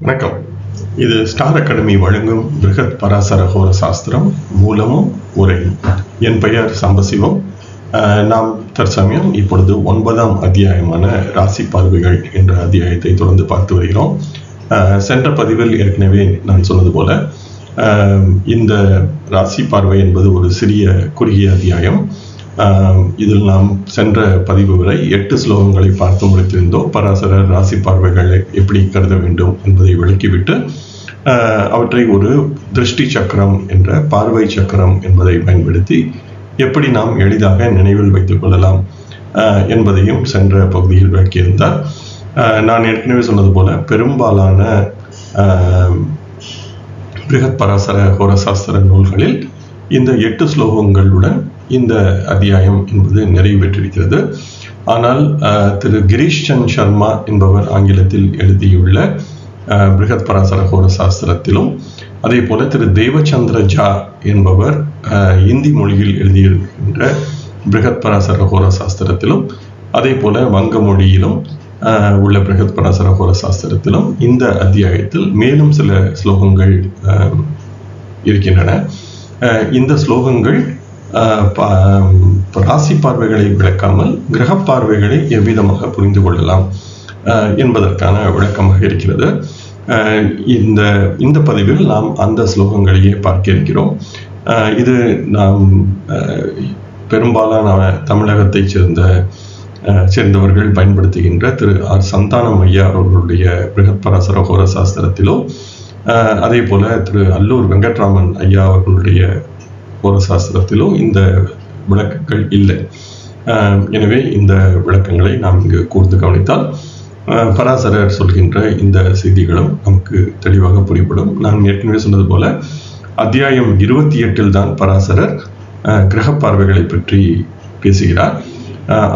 வணக்கம். இது star academy வழங்கும் பிருகத் பராசர ஹோர சாஸ்திரம் மூலமும் உரையும். என் பெயர் சம்பசிவம். நாம் தற்சமயம் இப்பொழுது 9ஆம் அத்தியாயமான ராசி பார்வைகள் என்ற அத்தியாயத்தை தொடர்ந்து பார்த்து வருகிறோம். சென்ற பதிவில் ஏற்கனவே நான் சொன்னது போல இந்த ராசி பார்வை என்பது ஒரு சிறிய குறுகிய அத்தியாயம். இதில் நாம் சென்ற பதிவு வரை 8 ஸ்லோகங்களை பார்த்து முடித்திருந்தோம். பராசரர் ராசி பார்வைகளை எப்படி கருத வேண்டும் என்பதை விளக்கிவிட்டு அவற்றை ஒரு திருஷ்டி சக்கரம் என்ற பார்வை சக்கரம் என்பதை பயன்படுத்தி எப்படி நாம் எளிதாக நினைவில் வைத்துக் கொள்ளலாம் என்பதையும் சென்ற பகுதியில் விளக்கியிருந்தார். நான் ஏற்கனவே சொன்னது போல பெரும்பாலான பிருகத் பராசர ஹோரசாஸ்திர நூல்களில் இந்த 8 ஸ்லோகங்களுடன் இந்த அத்தியாயம் என்பது நிறைவு பெற்றிருக்கிறது. ஆனால் திரு கிரீஷ் சந்த் சர்மா என்பவர் ஆங்கிலத்தில் எழுதியுள்ள பிருகத் பராசர ஹோரசாஸ்திரத்திலும், அதே போல திரு தேவச்சந்திர ஜா என்பவர் இந்தி மொழியில் எழுதியிருக்கின்ற பிருகத் பராசர ஹோரசாஸ்திரத்திலும், அதே போல வங்க மொழியிலும் உள்ள பிருகத் பராசர ஹோரசாஸ்திரத்திலும் இந்த அத்தியாயத்தில் மேலும் சில ஸ்லோகங்கள் இருக்கின்றன. இந்த ஸ்லோகங்கள் ராசி பார்வைகளை விளக்காமல் கிரக பார்வைகளை எவ்விதமாக புரிந்து கொள்ளலாம் என்பதற்கான விளக்கமாக இருக்கிறது. இந்த பதிவில் நாம் அந்த ஸ்லோகங்களையே பார்க்க இருக்கிறோம். இது நாம் பெரும்பாலான தமிழகத்தைச் சேர்ந்தவர்கள் பயன்படுத்துகின்ற திரு ஆர் சந்தானம் ஐயா அவர்களுடைய பிருகத் பராசர ஹோரசாஸ்திரத்திலோ, அதே போல திரு அல்லூர் வெங்கட்ராமன் ஐயா அவர்களுடைய ஹோரசாஸ்திரத்திலோ இந்த விளக்கங்கள் இல்லை. எனவே இந்த விளக்கங்களை நாம் இங்கு கூர்ந்து கவனித்தால் பராசரர் சொல்கின்ற இந்த செய்திகளும் நமக்கு தெளிவாக புரிபடும். நான் ஏற்கனவே சொன்னது போல அத்தியாயம் 28 தான் பராசரர் கிரக பார்வைகளை பற்றி பேசுகிறார்.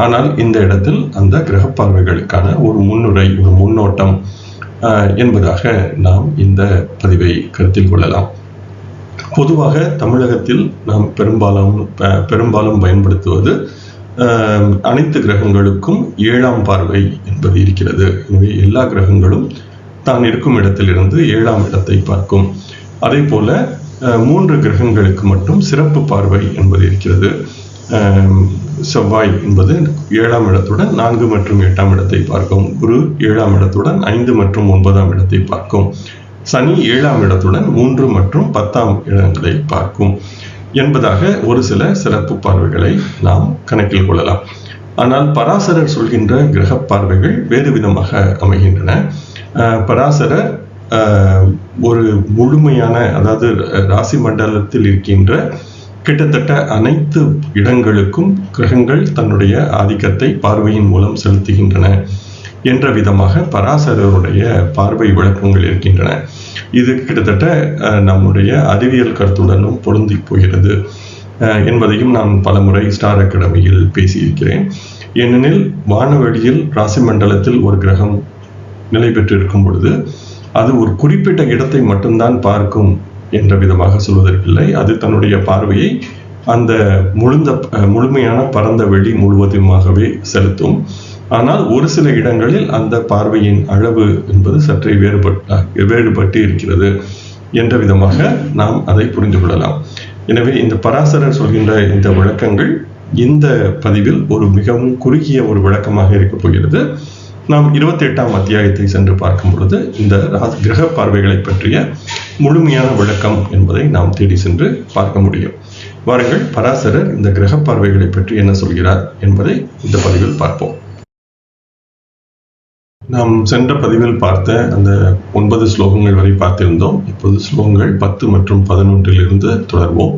ஆனால் இந்த இடத்தில் அந்த கிரக பார்வைகளுக்கான ஒரு முன்னுரை, ஒரு முன்னோட்டம் என்பதாக நாம் இந்த பதிவை கருத்தில் கொள்ளலாம். பொதுவாக தமிழகத்தில் நாம் பெரும்பாலும் பயன்படுத்துவது அனைத்து கிரகங்களுக்கும் 7ஆம் பார்வை என்பது இருக்கிறது. எனவே எல்லா கிரகங்களும் தான் இருக்கும் இடத்திலிருந்து 7ஆம் இடத்தை பார்க்கும். அதே போல 3 கிரகங்களுக்கு மட்டும் சிறப்பு பார்வை என்பது இருக்கிறது. செவ்வாய் என்பது 7ஆம் இடத்துடன் 4 மற்றும் 8ஆம் இடத்தை பார்க்கும். குரு 7ஆம் இடத்துடன் 5 மற்றும் 9ஆம் இடத்தை பார்க்கும். சனி 7ஆம் இடத்துடன் 3 மற்றும் 10ஆம் இடங்களை பார்க்கும் என்பதாக ஒரு சில சிறப்பு பார்வைகளை நாம் கணக்கில் கொள்ளலாம். ஆனால் பராசரர் சொல்கின்ற கிரக பார்வைகள் வேறு விதமாக அமைகின்றன. பராசரர் ஒரு முழுமையான, அதாவது ராசி மண்டலத்தில் இருக்கின்ற கிட்டத்தட்ட அனைத்து இடங்களுக்கும் கிரகங்கள் தன்னுடைய ஆதிக்கத்தை பார்வையின் மூலம் செலுத்துகின்றன என்ற விதமாக பராசரருடைய பார்வை விளக்கங்கள் இருக்கின்றன. இது கிட்டத்தட்ட நம்முடைய அறிவியல் கருத்துடனும் பொருந்தி போகிறது என்பதையும் நான் பலமுறை ஸ்டார் அகாடமியில் பேசியிருக்கிறேன். ஏனெனில் வானவெளியில் ராசி மண்டலத்தில் ஒரு கிரகம் நிலை பெற்றிருக்கும் பொழுது அது ஒரு குறிப்பிட்ட இடத்தை மட்டும்தான் பார்க்கும் என்ற விதமாக சொல்வதற்கில்லை. அது தன்னுடைய பார்வையை அந்த முழுமையான பரந்த வெளி முழுவதுமாகவே செலுத்தும். ஆனால் ஒரு சில இடங்களில் அந்த பார்வையின் அளவு என்பது சற்றே வேறுபட்டு இருக்கிறது என்ற விதமாக நாம் அதை புரிந்து கொள்ளலாம். எனவே இந்த பராசரர் சொல்கின்ற இந்த விளக்கங்கள் இந்த பதிவில் ஒரு மிகவும் குறுகிய ஒரு விளக்கமாக இருக்கப் போகிறது. நாம் 28ஆம் அத்தியாயத்தை சென்று பார்க்கும் பொழுது இந்த கிரக பார்வைகளை பற்றிய முழுமையான விளக்கம் என்பதை நாம் தேடி சென்று பார்க்க முடியும். வாருங்கள், பராசரர் இந்த கிரக பார்வைகளை பற்றி என்ன சொல்கிறார் என்பதை இந்த பதிவில் பார்ப்போம். நாம் சென்ற பதிவில் பார்த்த அந்த 9 ஸ்லோகங்கள் வரை பார்த்திருந்தோம். இப்போது ஸ்லோகங்கள் 10 மற்றும் 11 தொடர்வோம்.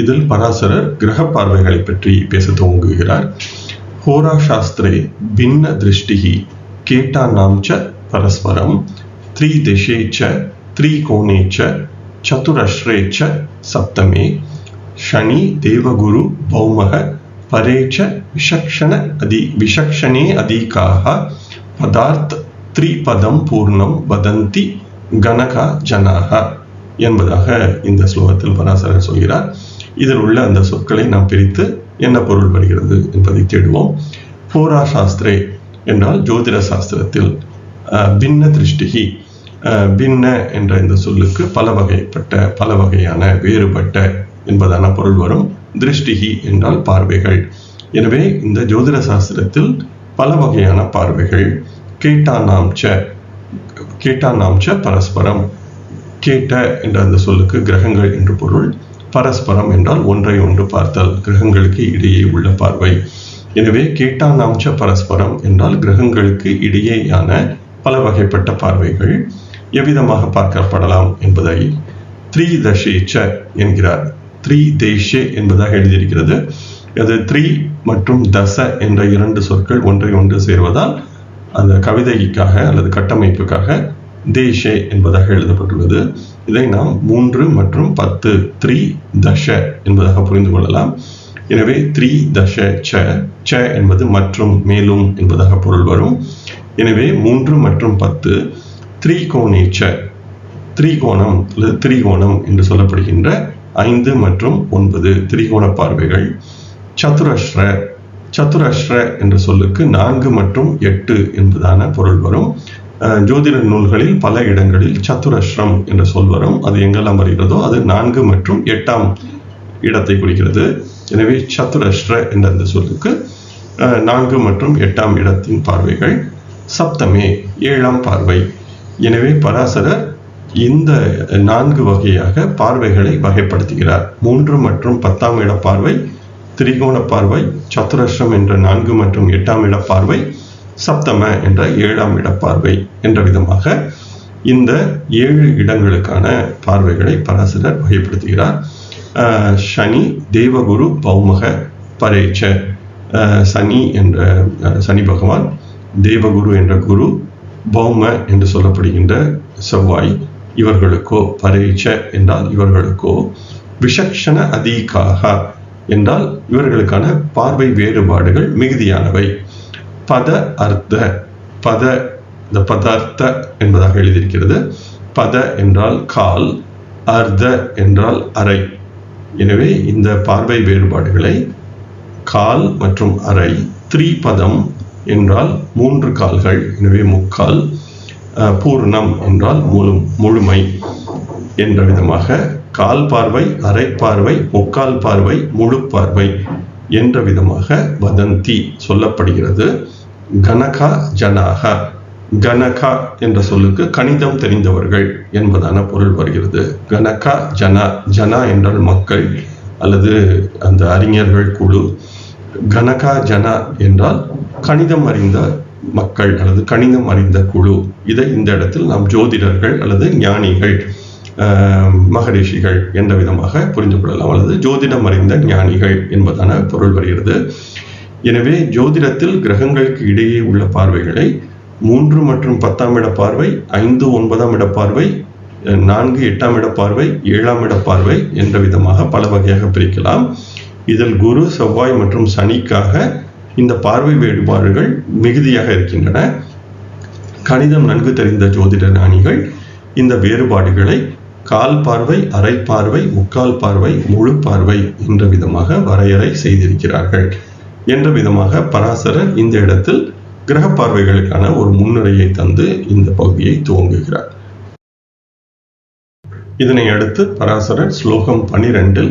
இதில் பராசரர் கிரக பார்வைகளை பற்றி பேச துவங்குகிறார். ஹோரா சாஸ்திரே பின்ன திருஷ்டிஹி கேட்டானாம் ச பரஸ்பரம் த்ரிதிஷே ச த்ரிகோணே ச சதுரஸ்ரே ச சப்தமே சனி தேவகுரு பௌமக பரே ச விசக்ஷணே அதிகாஹ பதார்த் த்ரிபதம் பூர்ணம் வதந்தி கனகா ஜனாக என்பதாக இந்த ஸ்லோகத்தில் பராசரர் சொல்கிறார். இதில் உள்ள அந்த சொற்களை நாம் பிரித்து என்ன பொருள் வருகிறது என்பதை தேடுவோம். ஹோரா சாஸ்திரே என்றால் ஜோதிட சாஸ்திரத்தில் பின்ன திருஷ்டிகி பின்ன என்ற இந்த சொல்லுக்கு பல வகையான வேறுபட்ட என்பதான பொருள் வரும். திருஷ்டிகி என்றால் பார்வைகள். எனவே இந்த ஜோதிட சாஸ்திரத்தில் பல வகையான பார்வைகள். கேட்டானாம்ச பரஸ்பரம். கேட்ட என்ற அந்த சொல்லுக்கு கிரகங்கள் என்று பொருள். பரஸ்பரம் என்றால் ஒன்றை ஒன்று பார்த்தல், கிரகங்களுக்கு இடையே உள்ள பார்வை. எனவே கேட்டானாம்ச பரஸ்பரம் என்றால் கிரகங்களுக்கு இடையேயான பல வகைப்பட்ட பார்வைகள் எவ்விதமாக பார்க்கப்படலாம் என்பதை த்ரீதசேச்ச என்கிறார். த்ரீதேஷே என்பதாக எழுதியிருக்கிறது. அது த்ரீ மற்றும் தச என்ற இரண்டு சொற்கள் ஒன்றை ஒன்று சேர்வதால் அந்த கவிதைக்காக அல்லது கட்டமைப்புக்காக தேஷே என்பதாக எழுதப்பட்டுள்ளது. இதை நாம் 3 மற்றும் 10 த்ரீ தஷ என்பதாக புரிந்து கொள்ளலாம். எனவே த்ரீ தஷ ச என்பது மற்றும் மேலும் என்பதாக பொருள் வரும். எனவே 3 மற்றும் 10 த்ரீகோணேச்ச, திரிகோணம் அல்லது திரிகோணம் என்று சொல்லப்படுகின்ற 5 மற்றும் 9 திரிகோண பார்வைகள். சதுரஸ்ர என்ற சொல்லுக்கு 4 மற்றும் 8 என்பதான பொருள் வரும். ஜோதிட நூல்களில் பல இடங்களில் சதுரஸ்ரம் என்ற சொல் வரும். அது எங்கெல்லாம் வருகிறதோ அது 4 மற்றும் 8ஆம் இடத்தை குறிக்கிறது. எனவே சதுரஸ்ர என்ற அந்த சொல்லுக்கு 4 மற்றும் 8ஆம் இடத்தின் பார்வைகள். சப்தமே 7ஆம் பார்வை. எனவே பராசரர் இந்த 4 வகையாக பார்வைகளை வகைப்படுத்துகிறார். 3 மற்றும் 10ஆம் இட பார்வை, திரிகோண பார்வை, சதுரஸ்ரம் என்ற 4 மற்றும் 8ஆம் இட பார்வை, சப்தம என்ற 7ஆம் இட பார்வை என்ற விதமாக இந்த 7 இடங்களுக்கான பார்வைகளை பராசரர் வகைப்படுத்துகிறார். சனி தேவகுரு பௌமக பரேச்ச. சனி என்ற சனி பகவான், தேவகுரு என்ற குரு, பௌம என்று சொல்லப்படுகின்ற செவ்வாய் இவர்களுக்கோ, பரேச்ச என்றால் இவர்களுக்கோ, விஷக்ஷண அதீகாக என்றால் இவர்களுக்கான பார்வை வேறுபாடுகள் மிகுதியானவை. பத அர்த்த, இந்த பதார்த்த என்பதாக எழுதியிருக்கிறது. பத என்றால் கால், அர்த்த என்றால் அரை. எனவே இந்த பார்வை வேறுபாடுகளை கால் மற்றும் அரை, த்ரீபதம் என்றால் 3 கால்கள், எனவே முக்கால், பூர்ணம் என்றால் முழுமை என்ற விதமாக கால் பார்வை, அரை பார்வை, முக்கால் பார்வை, முழு பார்வை என்ற விதமாக வதந்தி சொல்லப்படுகிறது. கணகா ஜனாக. கணகா என்ற சொல்லுக்கு கணிதம் தெரிந்தவர்கள் என்பதான பொருள் வருகிறது. கணகா ஜனா என்றால் மக்கள் அல்லது அந்த அறிஞர்கள் குழு. கணகா ஜனா என்றால் கணிதம் அறிந்த மக்கள் அல்லது கணிதம் அறிந்த குழு. இதை இந்த இடத்தில் நாம் ஜோதிடர்கள் அல்லது ஞானிகள், மகரிஷிகள் என்ற விதமாக புரிந்து கொள்ளலாம், அல்லது ஜோதிடம் அறிந்த ஞானிகள் என்பதான பொருள் வருகிறது. எனவே ஜோதிடத்தில் கிரகங்களுக்கு இடையே உள்ள பார்வைகளை 3 மற்றும் 10ஆம் இட பார்வை, 5 9ஆம் இட பார்வை, 4 8ஆம் இட பார்வை, 7ஆம் இட பார்வை என்ற விதமாக பல வகையாக பிரிக்கலாம். இதில் குரு, செவ்வாய் மற்றும் சனிக்காக இந்த பார்வை வேறுபாடுகள் மிகுதியாக இருக்கின்றன. கணிதம் நன்கு தெரிந்த ஜோதிட ஞானிகள் இந்த வேறுபாடுகளை கால் பார்வை, அரை பார்வை, முக்கால் பார்வை, முழு பார்வை என்ற விதமாக வரையறை செய்திருக்கிறார்கள் என்ற விதமாக பராசரர் இந்த இடத்தில் கிரக பார்வைகளுக்கான ஒரு முன்னுரையை தந்து இந்த பகுதியை துவங்குகிறார். இதனை அடுத்து பராசரர் ஸ்லோகம் 12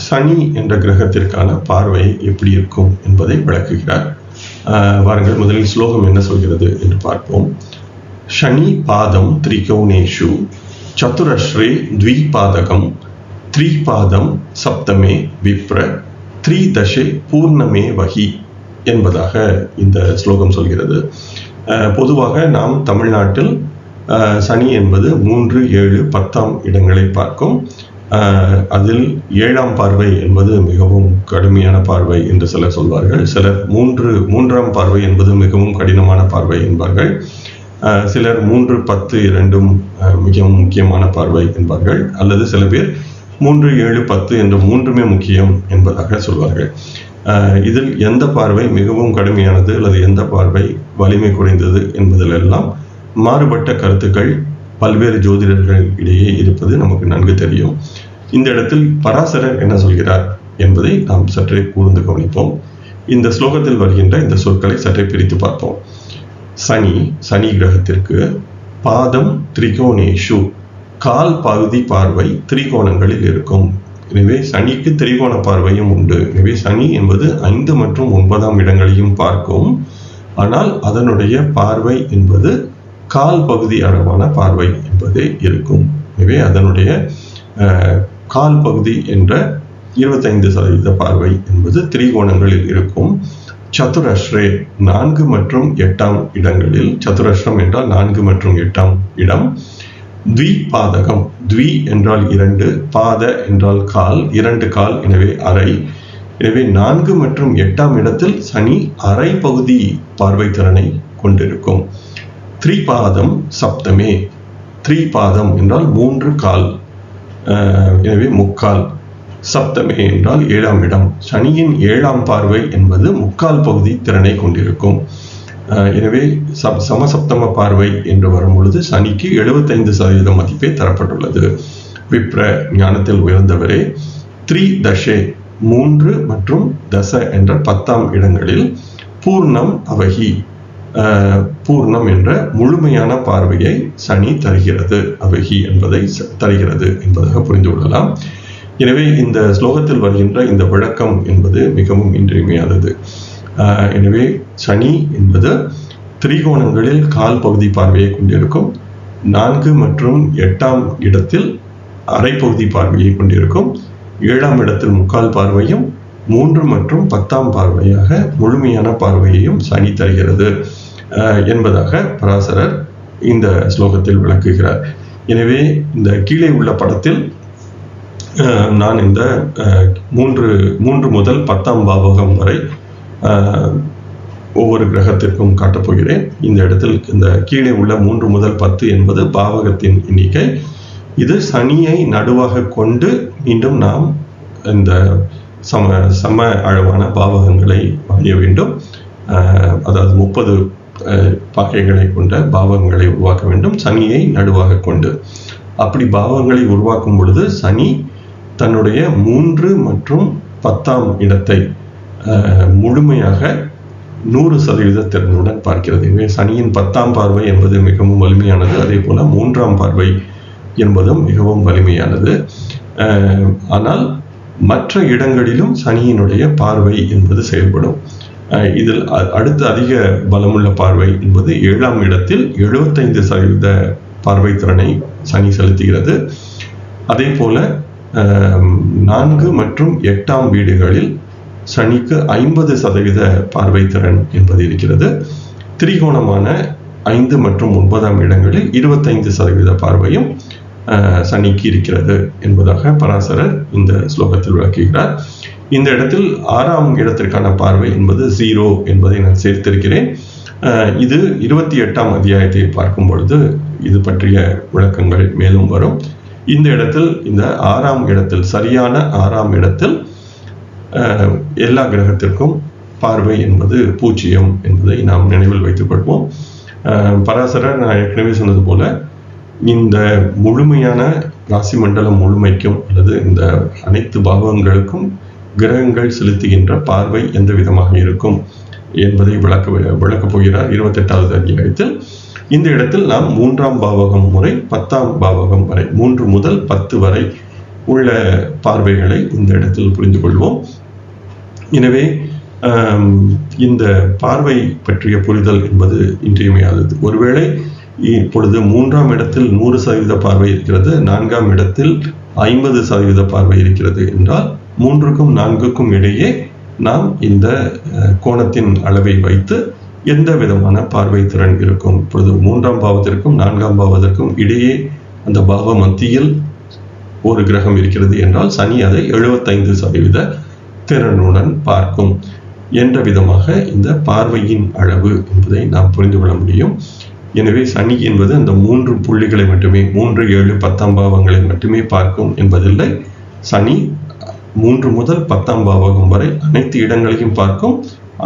சனி என்ற கிரகத்திற்கான பார்வை எப்படி இருக்கும் என்பதை விளக்குகிறார். வாருங்கள் முதலில் ஸ்லோகம் என்ன சொல்கிறது என்று பார்ப்போம். சனி பாதம் திரிகோணேஷு சதுரஸ்ரே த்விபாதகம் த்ரிபாதம் சப்தமே விப்ர த்ரிதசே பூர்ணமே வகி என்பதாக இந்த ஸ்லோகம் சொல்கிறது. பொதுவாக நாம் தமிழ்நாட்டில் சனி என்பது 3, 7, 10ஆம் இடங்களை பார்க்கும். அதில் 7ஆம் பார்வை என்பது மிகவும் கடுமையான பார்வை என்று சிலர் சொல்வார்கள். சிலர் 3ஆம் பார்வை என்பது மிகவும் கடினமான பார்வை என்பார்கள். சிலர் 3, 10 இரண்டும் மிகவும் முக்கியமான பார்வை என்பார்கள். அல்லது சில பேர் 3, 7, 10 என்ற மூன்றுமே முக்கியம் என்பதாக சொல்வார்கள். இதில் எந்த பார்வை மிகவும் கடுமையானது அல்லது எந்த பார்வை வலிமை குறைந்தது என்பதிலெல்லாம் மாறுபட்ட கருத்துக்கள் பல்வேறு ஜோதிடர்கள் இடையே இருப்பது நமக்கு நன்கு தெரியும். இந்த இடத்தில் பராசரர் என்ன சொல்கிறார் என்பதை நாம் சற்றே கூர்ந்து கவனிப்போம். இந்த ஸ்லோகத்தில் வருகின்ற இந்த சொற்களை சற்றே பிரித்து பார்ப்போம். சனி கிரகத்திற்கு பாதம் திரிகோணேஷு, கால் பகுதி பார்வை திரிகோணங்களில் இருக்கும். எனவே சனிக்கு திரிகோண பார்வையும் உண்டு. எனவே சனி என்பது 5 மற்றும் 9ஆம் இடங்களையும் பார்க்கும். ஆனால் அதனுடைய பார்வை என்பது கால் பகுதி அளவான பார்வை என்பதே இருக்கும். எனவே அதனுடைய கால் பகுதி என்ற 25% பார்வை என்பது திரிகோணங்களில் இருக்கும். சதுரஸ்ரே 4 மற்றும் 8ஆம் இடங்களில், சதுரஸ்ரம் என்றால் 4 மற்றும் 8ஆம் இடம். த்வி பாதகம், த்வி என்றால் 2, பாத என்றால் கால், 2 கால், எனவே அரை. எனவே 4 மற்றும் 8ஆம் இடத்தில் சனி அரை பகுதி பார்வை திறனை கொண்டிருக்கும். த்ரிபாதம் சப்தமே, த்ரிபாதம் என்றால் 3 கால், எனவே முக்கால். சப்தமே என்றால் 7ஆம் இடம். சனியின் 7ஆம் பார்வை என்பது முக்கால் பகுதி திறனை கொண்டிருக்கும். எனவே சமசப்தம பார்வை என்று வரும் பொழுது சனிக்கு 75% மதிப்பே தரப்பட்டுள்ளது. விப்ர, ஞானத்தில் உயர்ந்தவரே. த்ரி தசே 3 மற்றும் தச என்ற 10ஆம் இடங்களில் பூர்ணம் அவகி, பூர்ணம் என்ற முழுமையான பார்வையை சனி தருகிறது, அவகி என்பதை தருகிறது என்பதாக புரிந்து கொள்ளலாம். எனவே இந்த ஸ்லோகத்தில் வருகின்ற இந்த விளக்கம் என்பது மிகவும் இன்றியமையாதது. எனவே சனி என்பது திரிகோணங்களில் கால் பகுதி பார்வையை கொண்டிருக்கும். 4 மற்றும் 8ஆம் இடத்தில் அரை பகுதி பார்வையை கொண்டிருக்கும். 7ஆம் இடத்தில் முக்கால் பார்வையும், 3 மற்றும் 10ஆம் பார்வையாக முழுமையான பார்வையையும் சனி தருகிறது என்பதாக பராசரர் இந்த ஸ்லோகத்தில் விளக்குகிறார். எனவே இந்த கீழே உள்ள படத்தில் நான் இந்த 3 முதல் 10ஆம் பாவகம் வரை ஒவ்வொரு கிரகத்திற்கும் காட்டப்போகிறேன். இந்த இடத்தில் இந்த கீழே உள்ள 3 முதல் 10 என்பது பாவகத்தின் எண்ணிக்கை. இது சனியை நடுவாக கொண்டு மீண்டும் நாம் இந்த சம அளவான பாவகங்களை வரைய வேண்டும். அதாவது 30 பாகைகளை கொண்ட பாவகங்களை உருவாக்க வேண்டும், சனியை நடுவாக கொண்டு. அப்படி பாவகங்களை உருவாக்கும் பொழுது சனி தன்னுடைய 3 மற்றும் 10ஆம் இடத்தை முழுமையாக 100% திறனுடன் பார்க்கிறது. எனவே சனியின் 10ஆம் பார்வை என்பது மிகவும் வலிமையானது. அதே போல 3ஆம் பார்வை என்பதும் மிகவும் வலிமையானது. ஆனால் மற்ற இடங்களிலும் சனியினுடைய பார்வை என்பது செயல்படும். இதில் அடுத்து அதிக பலமுள்ள பார்வை என்பது 7ஆம் இடத்தில் 75% பார்வை திறனை சனி செலுத்துகிறது. அதே போல 4 மற்றும் 8ஆம் வீடுகளில் சனிக்கு 50% பார்வை திறன் என்பது இருக்கிறது. திரிகோணமான 5 மற்றும் 9ஆம் இடங்களில் 25% பார்வையும் சனிக்கு இருக்கிறது என்பதாக பராசரர் இந்த ஸ்லோகத்தில் விளக்குகிறார். இந்த இடத்தில் 6ஆம் இடத்திற்கான பார்வை என்பது 0 என்பதை நான் சேர்த்திருக்கிறேன். இது 28ஆம் அத்தியாயத்தை பார்க்கும் பொழுது இது பற்றிய விளக்கங்கள் மேலும் வரும். இந்த இடத்தில் இந்த 6ஆம் இடத்தில், சரியான 6ஆம் இடத்தில் எல்லா கிரகத்திற்கும் பார்வை என்பது 0 என்பதை நாம் நினைவில் வைத்துக் கொள்வோம். பராசரர் நான் ஏற்கனவே சொன்னது போல இந்த முழுமையான ராசி மண்டலம் முழுமைக்கும் அல்லது இந்த அனைத்து பாவங்களுக்கும் கிரகங்கள் செலுத்துகின்ற பார்வை எந்த விதமாக இருக்கும் என்பதை விளக்கப் போகிறார் 28வது அத்தியாயத்தில். இந்த இடத்தில் நாம் 3ஆம் பாவகம் முறை 10ஆம் பாவகம் வரை, 3 முதல் 10 வரை உள்ள பார்வைகளை இந்த இடத்தில் புரிந்து கொள்வோம். எனவே இந்த பார்வை பற்றிய புரிதல் என்பது இன்றியமையாதது. ஒருவேளை இப்பொழுது 3ஆம் இடத்தில் 100% பார்வை இருக்கிறது, 4ஆம் இடத்தில் 50% பார்வை இருக்கிறது என்றால் 3க்கும் 4க்கும் இடையே நாம் இந்த கோணத்தின் அளவை வைத்து எந்த விதமான பார்வை திறன் இருக்கும். இப்பொழுது 3ஆம் பாவத்திற்கும் 4ஆம் பாவத்திற்கும் இடையே அந்த பாவ மத்தியில் ஒரு கிரகம் இருக்கிறது என்றால் சனி அதை 75% திறனுடன் பார்க்கும் என்ற விதமாக இந்த பார்வையின் அளவு என்பதை நாம் புரிந்து கொள்ள முடியும். எனவே சனி என்பது அந்த 3 புள்ளிகளை மட்டுமே, 3, 7, 10ஆம் பாவங்களை மட்டுமே பார்க்கும் என்பதில்லை. சனி 3 முதல் 10ஆம் பாவகம் வரை அனைத்து இடங்களையும் பார்க்கும்.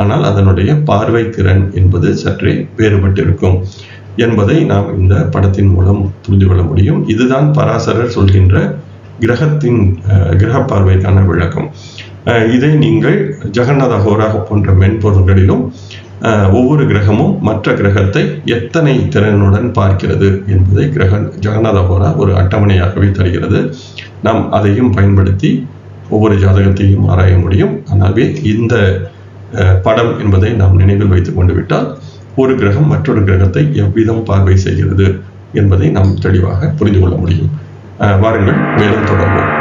ஆனால் அதனுடைய பார்வை திறன் என்பது சற்றே வேறுபட்டிருக்கும் என்பதை நாம் இந்த படத்தின் மூலம் புரிந்து கொள்ள முடியும். இதுதான் பராசரர் சொல்கின்ற கிரகத்தின் கிரக பார்வைக்கான விளக்கம். இதை நீங்கள் ஜெகநாத ஹோரா போன்ற மென்பொருள்களிலும் ஒவ்வொரு கிரகமும் மற்ற கிரகத்தை எத்தனை திறனுடன் பார்க்கிறது என்பதை ஜெகநாத ஹோரா ஒரு அட்டவணையாகவே தருகிறது. நாம் அதையும் பயன்படுத்தி ஒவ்வொரு ஜாதகத்தையும் ஆராய முடியும். ஆனாவே இந்த படம் என்பதை நாம் நினைவில் வைத்துக் கொண்டு விட்டால் ஒரு கிரகம் மற்றொரு கிரகத்தை எவ்விதம் பார்வை செய்கிறது என்பதை நாம் தெளிவாக புரிந்து கொள்ள முடியும். வாருங்கள் மேலும் தொடர்வோம்.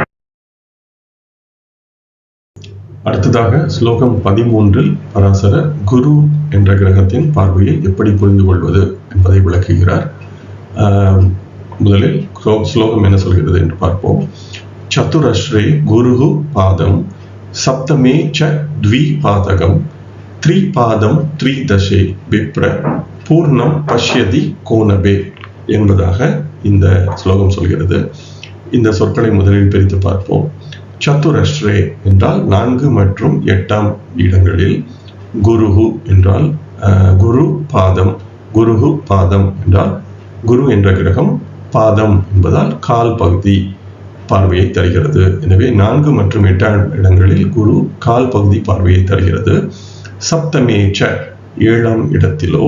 அடுத்ததாக ஸ்லோகம் 13 பராசரர் குரு என்ற கிரகத்தின் பார்வையை எப்படி புரிந்து கொள்வது என்பதை விளக்குகிறார். முதலில் ஸ்லோகம் என்ன சொல்கிறது என்று பார்ப்போம். சதுரஸ்ரே குரு பாதம் சப்தமே ச த்விபாதகம் த்ரிபாதம் த்ரிதசே விப்ர பூர்ணம் பஷ்யதி கோணபே என்பதாக இந்த ஸ்லோகம் சொல்கிறது. இந்த சொற்களை முதலில் பிரித்து பார்ப்போம். சதுரஸ்ரே என்றால் 4 மற்றும் 8ஆம் இடங்களில், குருஹு என்றால் குரு பாதம், குருஹு பாதம் என்றால் குரு என்ற கிரகம் பாதம் என்பதால் கால் பகுதி பார்வையை தருகிறது. எனவே 4 மற்றும் 8ஆம் இடங்களில் குரு கால் பகுதி பார்வையை தருகிறது. சப்தமேச்ச 7ஆம் இடத்திலோ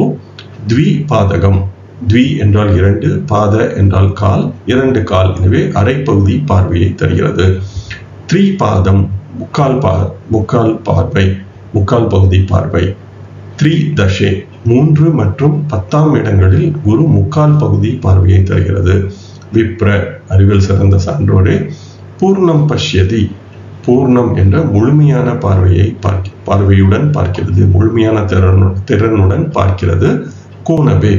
த்விபாதகம், த்வி என்றால் 2, பாத என்றால் கால், 2 கால், எனவே அரை பகுதி பார்வையை தருகிறது. த்ரிபாதம் முக்கால் பார்வை, முக்கால் பகுதி பார்வை. த்ரிதசே 3 மற்றும் 10ஆம் இடங்களில் குரு முக்கால் பகுதி பார்வையை தருகிறது. விப்ர அறிவில் சிறந்த சான்றோரே, பூர்ணம் பஷ்யதி, பூர்ணம் என்ற முழுமையான பார்வையுடன் பார்க்கிறது, முழுமையான திறனுடன் பார்க்கிறது. கோணபே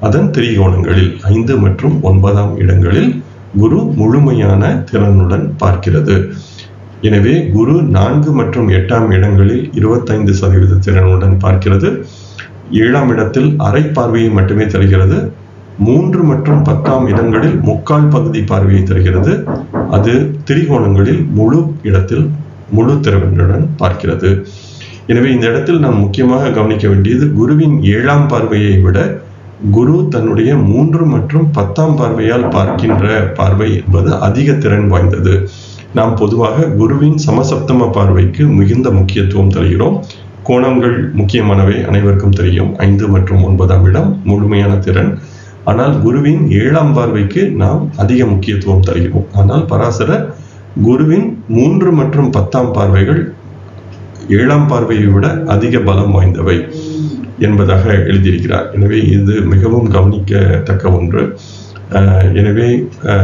அதன் திரிகோணங்களில் 5 மற்றும் 9ஆம் இடங்களில் குரு முழுமையான திறனுடன் பார்க்கிறது. எனவே குரு 4 மற்றும் 8ஆம் இடங்களில் 25% திறனுடன் பார்க்கிறது. 7ஆம் இடத்தில் அரை பார்வையை மட்டுமே தருகிறது. 3 மற்றும் 10ஆம் இடங்களில் முக்கால் பகுதி பார்வையை தருகிறது. அது திரிகோணங்களில் முழு இடத்தில் முழு திறனுடன் பார்க்கிறது. எனவே இந்த இடத்தில் நாம் முக்கியமாக கவனிக்க வேண்டியது, குருவின் 7ஆம் பார்வையை விட குரு தன்னுடைய 3 மற்றும் 10ஆம் பார்வையால் பார்க்கின்ற பார்வை என்பது அதிக திறன் வாய்ந்தது. நாம் பொதுவாக குருவின் சமசப்தம பார்வைக்கு மிகுந்த முக்கியத்துவம் தருகிறோம். கோணங்கள் முக்கியமானவை, அனைவருக்கும் தெரியும். 5 மற்றும் 9ஆம் இடம் முழுமையான திறன். ஆனால் குருவின் 7ஆம் பார்வைக்கு நாம் அதிக முக்கியத்துவம் தருகிறோம். ஆனால் பராசரர் குருவின் 3 மற்றும் 10ஆம் பார்வைகள் 7ஆம் பார்வையை விட அதிக பலம் வாய்ந்தவை என்பதாக எழுதியிருக்கிறார். எனவே இது மிகவும் கவனிக்கத்தக்க ஒன்று. எனவே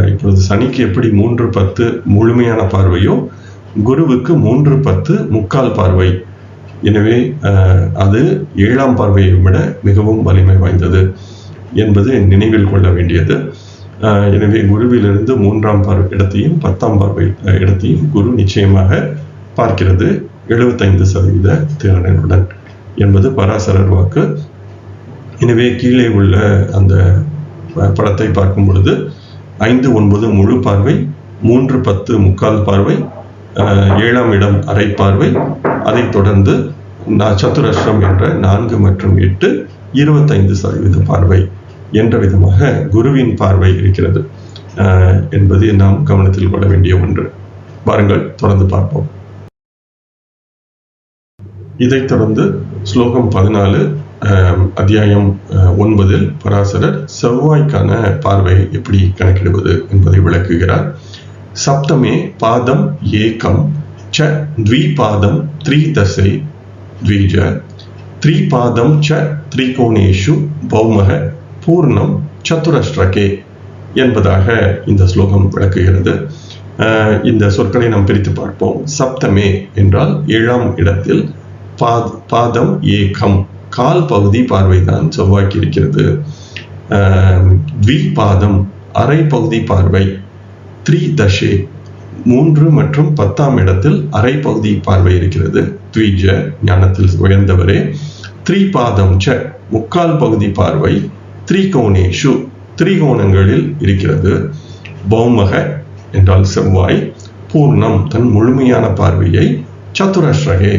இப்பொழுது சனிக்கு எப்படி 3-10 முழுமையான பார்வையோ, குருவுக்கு 3-10 முக்கால் பார்வை. எனவே அது 7ஆம் பார்வையை விட மிகவும் வலிமை வாய்ந்தது என்பது நினைவில் கொள்ள வேண்டியது. எனவே குருவிலிருந்து 3ஆம் இடத்தையும் 10ஆம் பார்வை இடத்தையும் குரு நிச்சயமாக பார்க்கிறது 75% திறனுடன் என்பது பராசரர் வாக்கு. எனவே கீழே உள்ள அந்த படத்தை பார்க்கும் பொழுது 5-9 முழு பார்வை, 3-10 முக்கால் பார்வை, 7ஆம் இடம் அரை பார்வை, அதைத் தொடர்ந்து சதுரஸ்ரம் என்ற 4 மற்றும் 8 25% பார்வை என்ற விதமாக குருவின் பார்வை இருக்கிறது என்பது நாம் கவனத்தில் கொள்ள வேண்டிய ஒன்று. வாருங்கள் தொடர்ந்து பார்ப்போம். இதைத் தொடர்ந்து ஸ்லோகம் 14 அத்தியாயம் 9 பராசரர் செவ்வாய்க்கான பார்வையை எப்படி கணக்கிடுவது என்பதை விளக்குகிறார். சப்தமே பாதம் ஏகம் ச த்விபாதம் த்ரிதசே த்விஜ த்ரிபாதம் ச த்ரிகோணேஷு பௌமக பூர்ணம் சதுரஸ்ரகே என்பதாக இந்த ஸ்லோகம் விளக்குகிறது. இந்த சொற்களை நாம் பிரித்து பார்ப்போம். சப்தமே என்றால் 7ஆம் இடத்தில் பாதம் ஏகம் கால் பகுதி பார்வைதான் செவ்வாய்க்கு இருக்கிறது. த்விபாதம் அரை பகுதி பார்வை. த்ரிதசே 3 மற்றும் 10ஆம் இடத்தில் அரை பகுதி பார்வை இருக்கிறது. த்விஜ ஞானத்தில் உயர்ந்தவரே. த்ரிபாதம் ச முக்கால் பகுதி பார்வை. த்ரிகோணேஷு திரிகோணங்களில் இருக்கிறது. பௌமக என்றால் செவ்வாய். பூர்ணம் தன் முழுமையான பார்வையை சதுரஸ்ரகே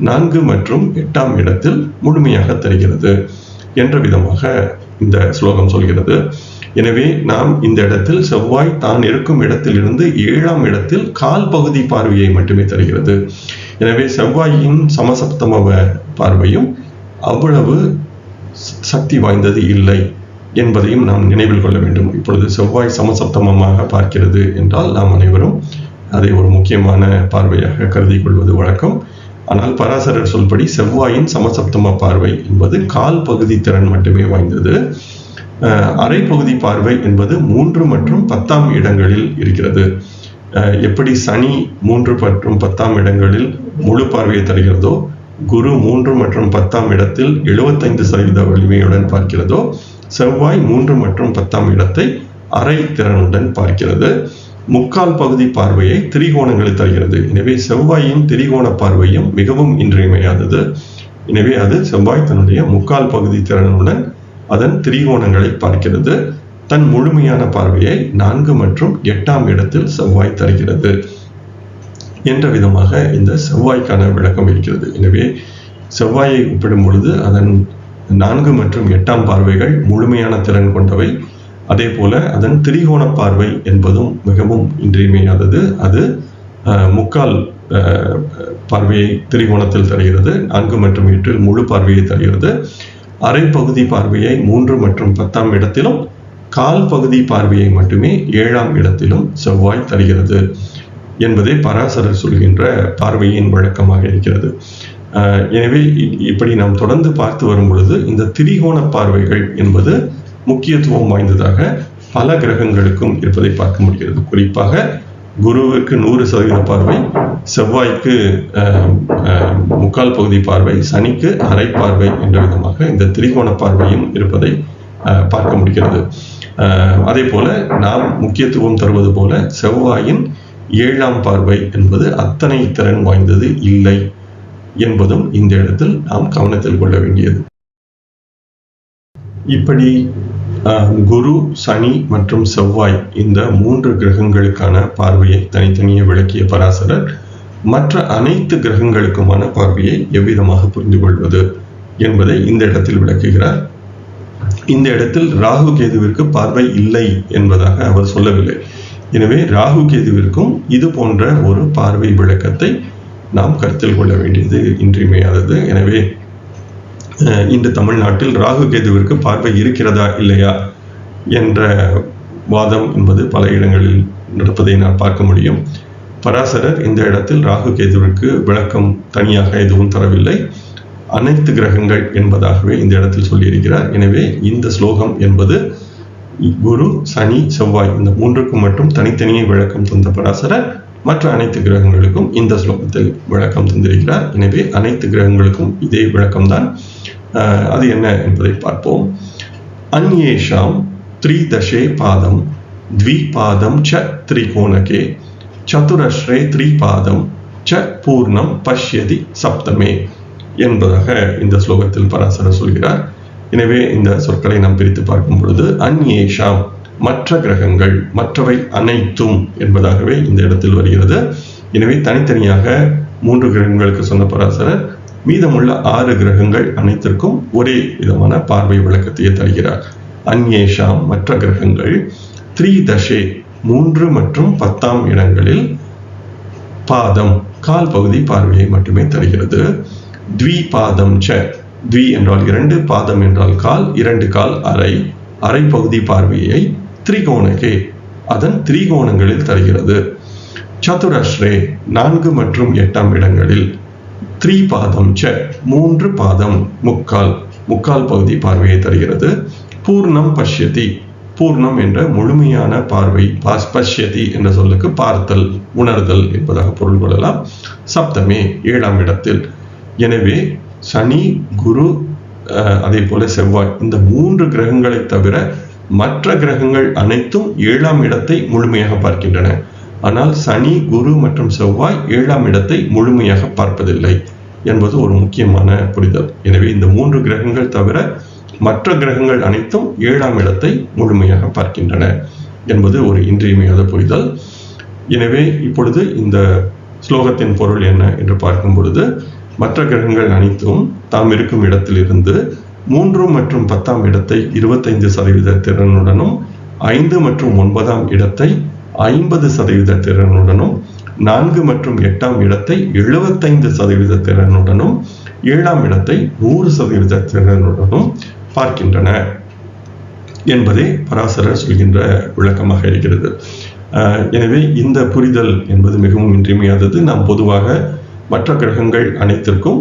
4 மற்றும் 8ஆம் இடத்தில் முழுமையாக தருகிறது என்ற விதமாக இந்த ஸ்லோகம் சொல்கிறது. எனவே நாம் இந்த இடத்தில் செவ்வாய் தான் இருக்கும் இடத்திலிருந்து 7ஆம் இடத்தில் கால் பகுதி பார்வையை மட்டுமே தருகிறது. எனவே செவ்வாயின் சமசப்தம பார்வையும் அவ்வளவு சக்தி வாய்ந்தது இல்லை என்பதையும் நாம் நினைவில் கொள்ள வேண்டும். இப்பொழுது செவ்வாய் சமசப்தமமாக பார்க்கிறது என்றால் நாம் அனைவரும் அதை ஒரு முக்கியமான பார்வையாக கருதி கொள்வது வழக்கம். ஆனால் பராசரர் சொல்படி செவ்வாயின் சமசப்தம பார்வை என்பது கால் பகுதி திறன் மட்டுமே வாய்ந்தது. அரை பகுதி பார்வை என்பது 3 மற்றும் 10ஆம் இடங்களில் இருக்கிறது. எப்படி சனி 3 மற்றும் 10ஆம் இடங்களில் முழு பார்வையை தருகிறதோ, குரு 3 மற்றும் 10ஆம் இடத்தில் 75% வலிமையுடன் பார்க்கிறதோ, செவ்வாய் 3 மற்றும் 10ஆம் இடத்தை அரை திறனுடன் பார்க்கிறது. முக்கால் பகுதி பார்வையை திரிகோணங்களில் தருகிறது. எனவே செவ்வாயின் திரிகோண பார்வையும் மிகவும் இன்றியமையாதது. எனவே அது செவ்வாய் தன்னுடைய முக்கால் பகுதி திறனுடன் அதன் திரிகோணங்களை பார்க்கிறது. தன் முழுமையான பார்வையை 4 மற்றும் 8ஆம் இடத்தில் செவ்வாய் தருகிறது என்ற விதமாக இந்த செவ்வாய்க்கான விளக்கம் இருக்கிறது. எனவே செவ்வாயை ஒப்பிடும் பொழுது அதன் 4 மற்றும் 8ஆம் பார்வைகள் முழுமையான திறன் கொண்டவை. அதே போல அதன் திரிகோண பார்வை என்பதும் மிகவும் இன்றியமையாதது. அது முக்கால் பார்வையை திரிகோணத்தில் தருகிறது. 4 மற்றும் 8 முழு பார்வையை தருகிறது. அரை பகுதி பார்வையை 3 மற்றும் 10ஆம் இடத்திலும், கால் பகுதி பார்வையை மட்டுமே 7ஆம் இடத்திலும் செவ்வாய் தருகிறது என்பதை பராசரர் சொல்கின்ற பார்வையின் வழக்கமாக இருக்கிறது. எனவே இப்படி நாம் தொடர்ந்து பார்த்து வரும் பொழுது இந்த திரிகோண பார்வைகள் என்பது முக்கியத்துவம் வாய்ந்ததாக பல கிரகங்களுக்கும் இருப்பதை பார்க்க முடிகிறது. குறிப்பாக குருவிற்கு 100% பார்வை, செவ்வாய்க்கு முக்கால் பகுதி பார்வை, சனிக்கு அரை பார்வை என்ற விதமாக இந்த திரிகோண பார்வையும் இருப்பதை பார்க்க முடிகிறது. அதே போல நாம் முக்கியத்துவம் தருவது போல செவ்வாயின் 7ஆம் பார்வை என்பது அத்தனை திறன் வாய்ந்தது இல்லை என்பதும் இந்த இடத்தில் நாம் கவனத்தில் கொள்ள வேண்டியது. இப்படி குரு, சனி மற்றும் செவ்வாய் இந்த 3 கிரகங்களுக்கான பார்வையை தனித்தனியே விளக்கிய பராசரர் மற்ற அனைத்து கிரகங்களுக்குமான பார்வையை எவ்விதமாக புரிந்து கொள்வது என்பதை இந்த இடத்தில் விளக்குகிறார். இந்த இடத்தில் ராகு கேதுவிற்கு பார்வை இல்லை என்பதாக அவர் சொல்லவில்லை. எனவே ராகு கேதுவிற்கும் இது போன்ற ஒரு பார்வை விளக்கத்தை நாம் கருத்தில் கொள்ள வேண்டியது இன்றியமையாதது. எனவே இன்று தமிழ்நாட்டில் ராகு கேதுவிற்கு பார்வை இருக்கிறதா இல்லையா என்ற வாதம் என்பது பல இடங்களில் நடப்பதை நான் பார்க்க முடியும். பராசரர் இந்த இடத்தில் ராகு கேதுவிற்கு விளக்கம் தனியாக எதுவும் தரவில்லை. அனைத்து கிரகங்கள் என்பதாகவே இந்த இடத்தில் சொல்லியிருக்கிறார். எனவே இந்த ஸ்லோகம் என்பது குரு, சனி, செவ்வாய் இந்த 3க்கும் மட்டும் தனித்தனியே விளக்கம் தந்த பராசரர் மற்ற அனைத்து கிரகங்களுக்கும் இந்த ஸ்லோகத்தில் விளக்கம் தந்திருக்கிறார். எனவே அனைத்து கிரகங்களுக்கும் இதே விளக்கம்தான். அது என்ன என்பதை பார்ப்போம். அன்யேஷாம் த்ரிதசே பாதம் த்விபாதம் ச திரிகோணகே சதுரஸ்ரே த்ரிபாதம் ச பூர்ணம் பஷ்யதி சப்தமே என்பதாக இந்த ஸ்லோகத்தில் பராசரர் சொல்கிறார். எனவே இந்த சொற்களை நாம் பிரித்து பார்க்கும் பொழுது அன்யேஷாம் மற்ற கிரகங்கள், மற்றவை அனைத்தும் என்பதாகவே இந்த இடத்தில் வருகிறது. எனவே தனித்தனியாக 3 கிரகங்களுக்கு சொன்ன பராசரர் மீதமுள்ள 6 கிரகங்கள் அனைத்திற்கும் ஒரே விதமான பார்வை விளக்கத்தையே தருகிறார். அன்யேஷாம் மற்ற கிரகங்கள், த்ரிதசே 3 மற்றும் 10ஆம் இடங்களில் பாதம் கால் பகுதி பார்வையை மட்டுமே தருகிறது. த்விபாதம் ச, த்வி என்றால் 2, பாதம் என்றால் கால், 2 கால் அரை, அரை பகுதி பார்வையை திரிகோணகே அதன் திரிகோணங்களில் தருகிறது. சதுரஸ்ரே 4 மற்றும் 8ஆம் இடங்களில், த்ரிபாதம் ச 3 பாதம் முக்கால் பகுதி பார்வையை தருகிறது. பூர்ணம் பஷ்யதி, பூர்ணம் என்ற முழுமையான பார்வை, பஷ்யதி என்ற சொல்லுக்கு பார்த்தல், உணர்தல் என்பதாக பொருள் கொள்ளலாம். சப்தமே 7ஆம் இடத்தில். எனவே சனி, குரு, அதே போல செவ்வாய் இந்த 3 கிரகங்களை தவிர மற்ற கிரகங்கள் அனைத்தும் 7ஆம் இடத்தை முழுமையாக பார்க்கின்றன. ஆனால் சனி, குரு மற்றும் செவ்வாய் 7ஆம் இடத்தை முழுமையாக பார்ப்பதில்லை என்பது ஒரு முக்கியமான புரிதல். எனவே இந்த 3 கிரகங்கள் தவிர மற்ற கிரகங்கள் அனைத்தும் 7ஆம் இடத்தை முழுமையாக பார்க்கின்றன என்பது ஒரு இன்றியமையாத புரிதல். எனவே இப்பொழுது இந்த ஸ்லோகத்தின் பொருள் என்ன என்று பார்க்கும் பொழுது, மற்ற கிரகங்கள் அனைத்தும் தாம் இருக்கும் இடத்திலிருந்து 3 மற்றும் 10ஆம் இடத்தை 25% திறனுடனும், 5 மற்றும் 9ஆம் இடத்தை 50% திறனுடனும், 4 மற்றும் 8ஆம் இடத்தை 75% திறனுடனும், 7ஆம் இடத்தை 100% திறனுடனும் பார்க்கின்றன என்பதே பராசரர் சொல்கின்ற விளக்கமாக இருக்கிறது. எனவே இந்த புரிதல் என்பது மிகவும் இன்றியமையாதது. நாம் பொதுவாக மற்ற கிரகங்கள் அனைத்திற்கும்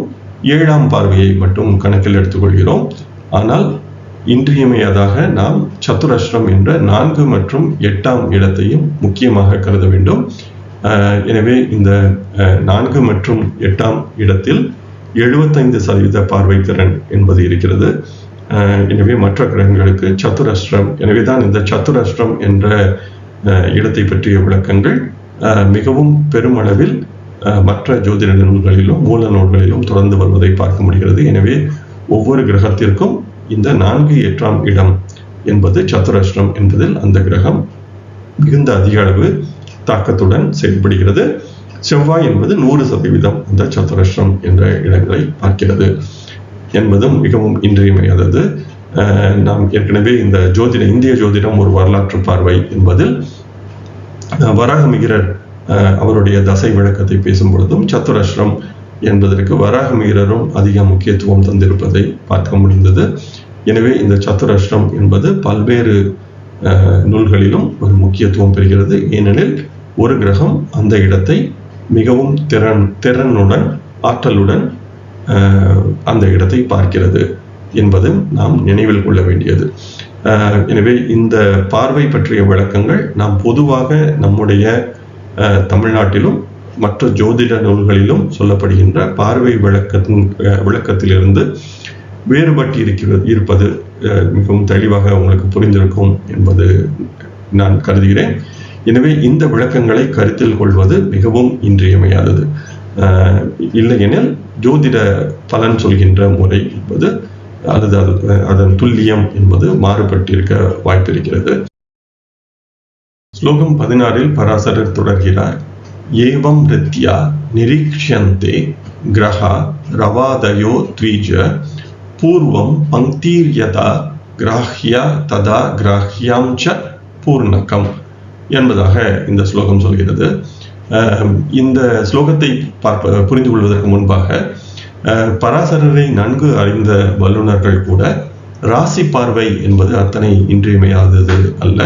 7ஆம் பார்வையை மட்டும் கணக்கில் எடுத்துக்கொள்கிறோம். ஆனால் இன்றியமையாதாக நாம் சத்துரஸ்ரம் என்ற 4 மற்றும் 8ஆம் இடத்தையும் முக்கியமாக கருத வேண்டும். எனவே இந்த 4 மற்றும் 8ஆம் இடத்தில் 75% பார்வை திறன் என்பது இருக்கிறது. எனவே மற்ற கிரகங்களுக்கு சத்துரஸ்ரம், எனவேதான் இந்த சத்துரஸ்ரம் என்ற இடத்தை பற்றிய விளக்கங்கள் மிகவும் பெருமளவில் மற்ற ஜோதிட நூல்களிலும் மூல நூல்களிலும் தொடர்ந்து வருவதை பார்க்க முடிகிறது. எனவே ஒவ்வொரு கிரகத்திற்கும் இந்த 4, 8ஆம் இடம் என்பது சத்துரஸ்ரம் என்பதில் அந்த கிரகம் மிகுந்த அதிக அளவு தாக்கத்துடன் செயல்படுகிறது. செவ்வாய் என்பது 100% அந்த சத்துரஸ்ரம் என்ற இடங்களை பார்க்கிறது என்பதும் மிகவும் இன்றியமையாதது. நாம் ஏற்கனவே இந்த இந்திய ஜோதிடம் ஒரு வரலாற்று பார்வை என்பதில் வராகமிகிரர் அவருடைய தசை விளக்கத்தை பேசும் பொழுதும் சத்துரஸ்ரம் என்பதற்கு வராகமிகிரரும் அதிக முக்கியத்துவம் தந்திருப்பதை பார்க்க முடிந்தது. எனவே இந்த சத்துரஸ்ரம் என்பது பல்வேறு நூல்களிலும் ஒரு முக்கியத்துவம் பெறுகிறது. ஏனெனில் ஒரு கிரகம் அந்த இடத்தை மிகவும் திறனுடன் ஆற்றலுடன் அந்த இடத்தை பார்க்கிறது என்பதும் நாம் நினைவில் கொள்ள வேண்டியது. எனவே இந்த பார்வை பற்றிய விளக்கங்கள் நாம் பொதுவாக நம்முடைய தமிழ்நாட்டிலும் மற்ற ஜோதிட நூல்களிலும் சொல்லப்படுகின்ற பார்வை விளக்கத்திலிருந்து வேறுபட்டு இருப்பது மிகவும் தெளிவாக உங்களுக்கு புரிந்திருக்கும் என்பது நான் கருதுகிறேன். எனவே இந்த விளக்கங்களை கருத்தில் கொள்வது மிகவும் இன்றியமையாதது. இல்லையெனில் ஜோதிட பலன் சொல்கின்ற முறை என்பது அல்லது அதன் துல்லியம் என்பது மாறுபட்டிருக்க வாய்ப்பிருக்கிறது. ஸ்லோகம் 16 பராசரர் தொடர்கிறார். ஏவம் ரித்யா நிரீக்ஷ்யந்தே கிரஹா ரவாதயோ த்விஜ பூர்வம் பங்க்திர்யதா கிராஹ்யா ததா கிராஹ்யாம் ச பூர்ணகம் என்பதாக இந்த ஸ்லோகம் சொல்கிறது. இந்த ஸ்லோகத்தை புரிந்து கொள்வதற்கு முன்பாக பராசரரை நன்கு அறிந்த வல்லுநர்கள் கூட ராசி பார்வை என்பது அத்தனை இன்றியமையாதது அல்ல,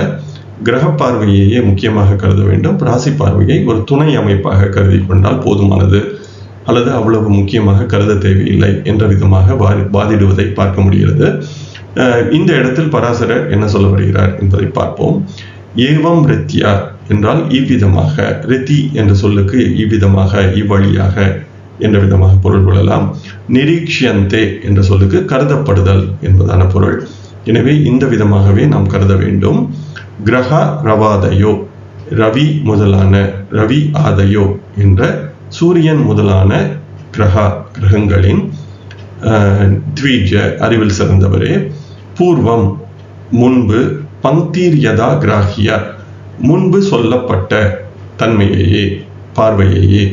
கிரக பார்வையையே முக்கியமாக கருத வேண்டும். ராசி பார்வையை ஒரு துணை அமைப்பாக கருதி கொண்டால் போதுமானது, அல்லது அவ்வளவு முக்கியமாக கருத தேவையில்லை என்ற விதமாக வாதிடுவதை பார்க்க முடிகிறது. இந்த இடத்தில் பராசரர் என்ன சொல்ல வருகிறார் என்பதை பார்ப்போம். ஏவம் ரித்யா என்றால் இவ்விதமாக, ரித்தி என்ற சொல்லுக்கு இவ்விதமாக, இவ்வழியாக என்ற விதமாக பொருள் கொள்ளலாம். நிரீக்ஷ்யந்தே என்ற சொல்லுக்கு கருதப்படுதல் என்பதான பொருள். எனவே இந்த விதமாகவே நாம் கருத வேண்டும். கிரஹ ரவாதயோ, ரவி ஆதயோ என்ற சூரியன் முதலான கிரகங்களின் த்விஜ அறிவில் சிறந்தவரே, பூர்வம் முன்பு, பங்க்திர்யதா கிராஹ்யா முன்பு சொல்லப்பட்ட தன்மையையே, பார்வையையே.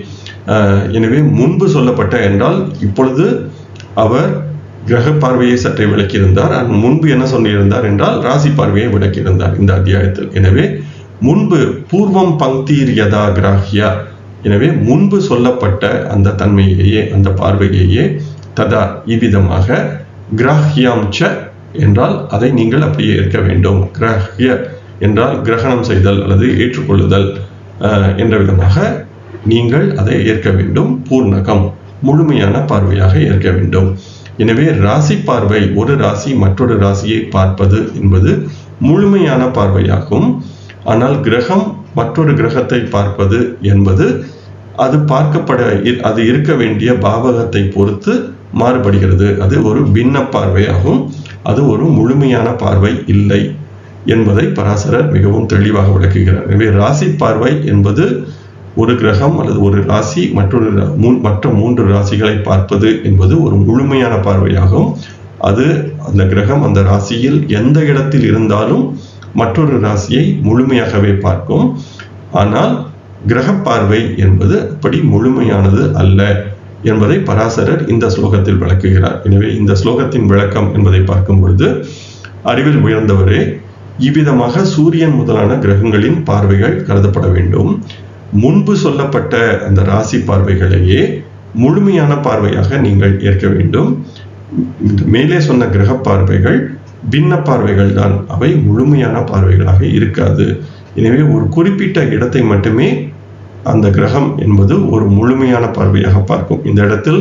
எனவே முன்பு சொல்லப்பட்ட என்றால் இப்பொழுது அவர் கிரக பார்வையை சற்றே விளக்கியிருந்தார். முன்பு என்ன சொல்லியிருந்தார் என்றால் ராசி பார்வையை விளக்கியிருந்தார் இந்த அத்தியாயத்தில். எனவே முன்பு பூர்வம் பங்க்திர்யதா கிராஹ்யா, எனவே முன்பு சொல்லப்பட்ட அந்த தன்மையையே, அந்த பார்வையையே, ததா இவ்விதமாக, கிராஹ்யாம் ச என்றால் அதை நீங்கள் அப்படியே ஏற்க வேண்டும். கிராஹ்ய என்றால் கிரகணம் செய்தல் அல்லது ஏற்றுக்கொள்ளுதல் என்ற விதமாக நீங்கள் அதை ஏற்க வேண்டும். பூர்ணகம் முழுமையான பார்வையாக ஏற்க வேண்டும். எனவே ராசி பார்வை, ஒரு ராசி மற்றொரு ராசியை பார்ப்பது என்பது முழுமையான பார்வையாகும். ஆனால் கிரகம் மற்றொரு கிரகத்தை பார்ப்பது என்பது அது இருக்க வேண்டிய பாவகத்தை பொறுத்து மாறுபடுகிறது. அது ஒரு பின்ன பார்வையாகும். அது ஒரு முழுமையான பார்வை இல்லை என்பதை பராசரர் மிகவும் தெளிவாக விளக்குகிறார். எனவே ராசி பார்வை என்பது ஒரு கிரகம் அல்லது ஒரு ராசி மற்ற 3 ராசிகளை பார்ப்பது என்பது ஒரு முழுமையான பார்வையாகும். அது அந்த கிரகம் அந்த ராசியில் எந்த இடத்தில் இருந்தாலும் மற்றொரு ராசியை முழுமையாகவே பார்க்கும். ஆனால் கிரக பார்வை என்பது அப்படி முழுமையானது அல்ல என்பதை பராசரர் இந்த ஸ்லோகத்தில் விளக்குகிறார். எனவே இந்த ஸ்லோகத்தின் விளக்கம் என்பதை பார்க்கும் பொழுது, அறிவில் உயர்ந்தவரே, இவ்விதமாக சூரியன் முதலான கிரகங்களின் பார்வைகள் கருதப்பட வேண்டும். முன்பு சொல்லப்பட்ட அந்த ராசி பார்வைகளையே முழுமையான பார்வையாக நீங்கள் ஏற்க வேண்டும். மேலே சொன்ன கிரக பார்வைகள் பின்ன பார்வைகள் தான், அவை முழுமையான பார்வைகளாக இருக்காது. எனவே ஒரு குறிப்பிட்ட இடத்தை மட்டுமே அந்த கிரகம் என்பது ஒரு முழுமையான பார்வையாக பார்க்கும். இந்த இடத்தில்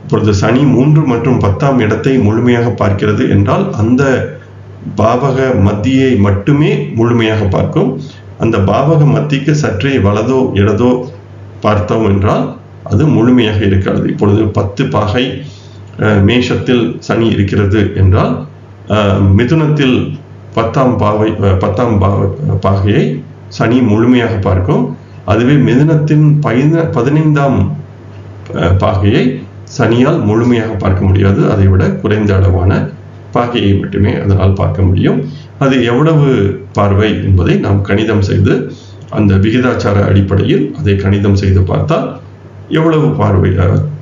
இப்பொழுது சனி 3 மற்றும் 10ஆம் இடத்தை முழுமையாக பார்க்கிறது என்றால் அந்த பாவக மத்தியை மட்டுமே முழுமையாக பார்க்கும். அந்த பாவக மத்திக்கு சற்றே வலதோ இடதோ பார்த்தோம் என்றால் அது முழுமையாக இருக்காது. இப்பொழுது 10 பாகை மேஷத்தில் சனி இருக்கிறது என்றால் மிதுனத்தில் 10ஆம் பாகையை சனி முழுமையாக பார்க்கும். அதுவே மிதுனத்தின் 15ஆம் பாகையை சனியால் முழுமையாக பார்க்க முடியாது. அதை விட குறைந்த அளவான பாகையை மட்டுமே அதனால் பார்க்க முடியும். அது எவ்வளவு பார்வை என்பதை நாம் கணிதம் செய்து அந்த விகிதாச்சார அடிப்படையில் அதை கணிதம் செய்து பார்த்தால் எவ்வளவு பார்வை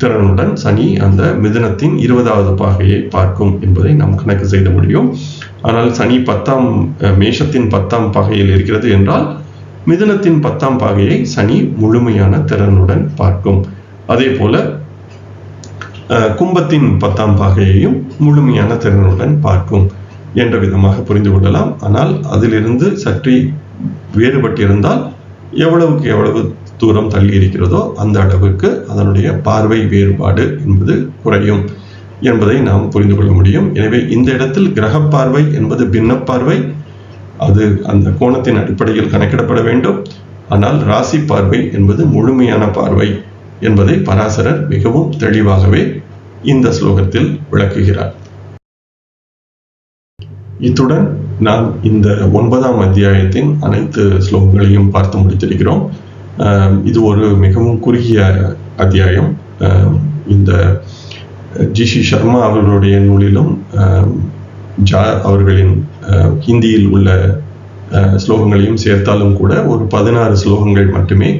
திறனுடன் சனி அந்த மிதுனத்தின் 20வது பாகையை பார்க்கும் என்பதை நாம் கணக்கு செய்த முடியும். ஆனால் சனி மேஷத்தின் 10ஆம் பாகையில் இருக்கிறது என்றால் மிதுனத்தின் 10ஆம் பாகையை சனி முழுமையான திறனுடன் பார்க்கும். அதே போல கும்பத்தின் 10ஆம் பாகையையும் முழுமையான திறனுடன் பார்க்கும் என்ற விதமாக புரிந்து கொள்ளலாம். ஆனால் அதிலிருந்து சற்றே வேறுபட்டிருந்தால் எவ்வளவுக்கு எவ்வளவு தூரம் தள்ளி இருக்கிறதோ அந்த அளவுக்கு அதனுடைய பார்வை வேறுபாடு என்பது குறையும் என்பதை நாம் புரிந்து கொள்ள முடியும். எனவே இந்த இடத்தில் கிரக பார்வை என்பது பின்ன பார்வை, அது அந்த கோணத்தின் அடிப்படையில் கணக்கிடப்பட வேண்டும். ஆனால் ராசி பார்வை என்பது முழுமையான பார்வை என்பதை பராசரர் மிகவும் தெளிவாகவே இந்த ஸ்லோகத்தில் விளக்குகிறார். இத்துடன் நாம் இந்த 9ஆம் அத்தியாயத்தின் அனைத்து ஸ்லோகங்களையும் பார்த்து முடித்திருக்கிறோம். இது ஒரு மிகவும் குறுகிய அத்தியாயம். இந்த ஜி.சி. சர்மா அவர்களுடைய நூலிலும் அவர்களின் ஹிந்தியில் உள்ள ஸ்லோகங்களையும் சேர்த்தாலும் கூட ஒரு 16 ஸ்லோகங்கள் மட்டுமே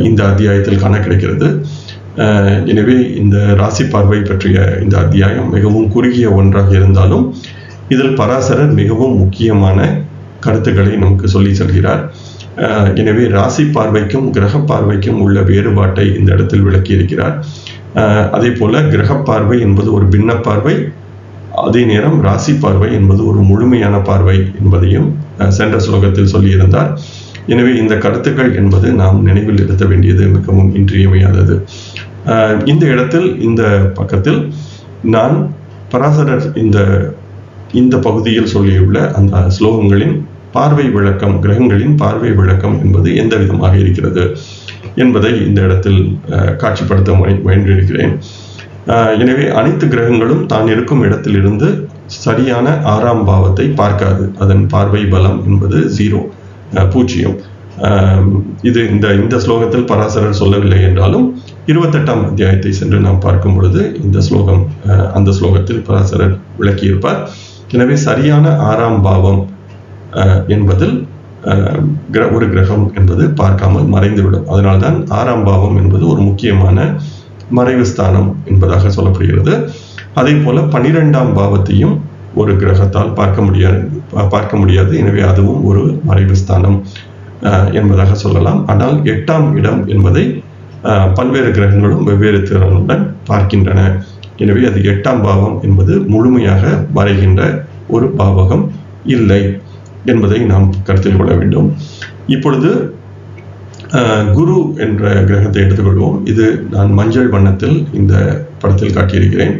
இந்த அத்தியாயத்தில் காண கிடைக்கிறது. எனவே இந்த ராசி பார்வை பற்றிய இந்த அத்தியாயம் மிகவும் குறுகிய ஒன்றாக இருந்தாலும் இதில் பராசரர் மிகவும் முக்கியமான கருத்துக்களை நமக்கு சொல்லி செல்கிறார். எனவே ராசி பார்வைக்கும் கிரக பார்வைக்கும் உள்ள வேறுபாட்டை இந்த இடத்தில் விளக்கி இருக்கிறார். அதே போல கிரக பார்வை என்பது ஒரு பின்ன பார்வை, அதே நேரம் ராசி பார்வை என்பது ஒரு முழுமையான பார்வை என்பதையும் சென்ற ஸ்லோகத்தில் சொல்லியிருந்தார். எனவே இந்த கருத்துக்கள் என்பது நாம் நினைவில் இருத்த வேண்டியது மிகவும் இன்றியமையாதது. இந்த இடத்தில் இந்த பக்கத்தில் நான் பராசரர் இந்த பகுதியில் சொல்லியுள்ள அந்த ஸ்லோகங்களின் பார்வை விளக்கம், கிரகங்களின் பார்வை விளக்கம் என்பது எந்த விதமாக இருக்கிறது என்பதை இந்த இடத்தில் காட்சிப்படுத்த முயன்றிருக்கிறேன். எனவே அனைத்து கிரகங்களும் தான் இருக்கும் இடத்திலிருந்து சரியான 6ஆம் பாவத்தை பார்க்காது. அதன் பார்வை பலம் என்பது 0, 0. இது இந்த ஸ்லோகத்தில் பராசரர் சொல்லவில்லை என்றாலும் 28ஆம் அத்தியாயத்தை சென்று நாம் பார்க்கும் பொழுது இந்த ஸ்லோகம் அந்த ஸ்லோகத்தில் பராசரர் விளக்கியிருப்பார். எனவே சரியான 6ஆம் பாவம் என்பதில் ஒரு கிரகம் என்பது பார்க்காமல் மறைந்துவிடும். அதனால்தான் 6ஆம் பாவம் என்பது ஒரு முக்கியமான மறைவு ஸ்தானம் என்பதாக சொல்லப்படுகிறது. அதே போல 12ஆம் பாவத்தையும் ஒரு கிரகத்தால் பார்க்க முடியாது. எனவே அதுவும் ஒரு மறைவு ஸ்தானம் என்பதாக சொல்லலாம். ஆனால் 8ஆம் இடம் என்பதை பல்வேறு கிரகங்களும் வெவ்வேறு திறனுடன் பார்க்கின்றன. எனவே அது 8ஆம் பாவம் என்பது முழுமையாக மறைகின்ற ஒரு பாவகம் இல்லை என்பதை நாம் கருத்தில் கொள்ள வேண்டும். இப்பொழுது குரு என்ற கிரகத்தை எடுத்துக்கொள்வோம். இது நான் மஞ்சள் வண்ணத்தில் இந்த படத்தில் காட்டியிருக்கிறேன்.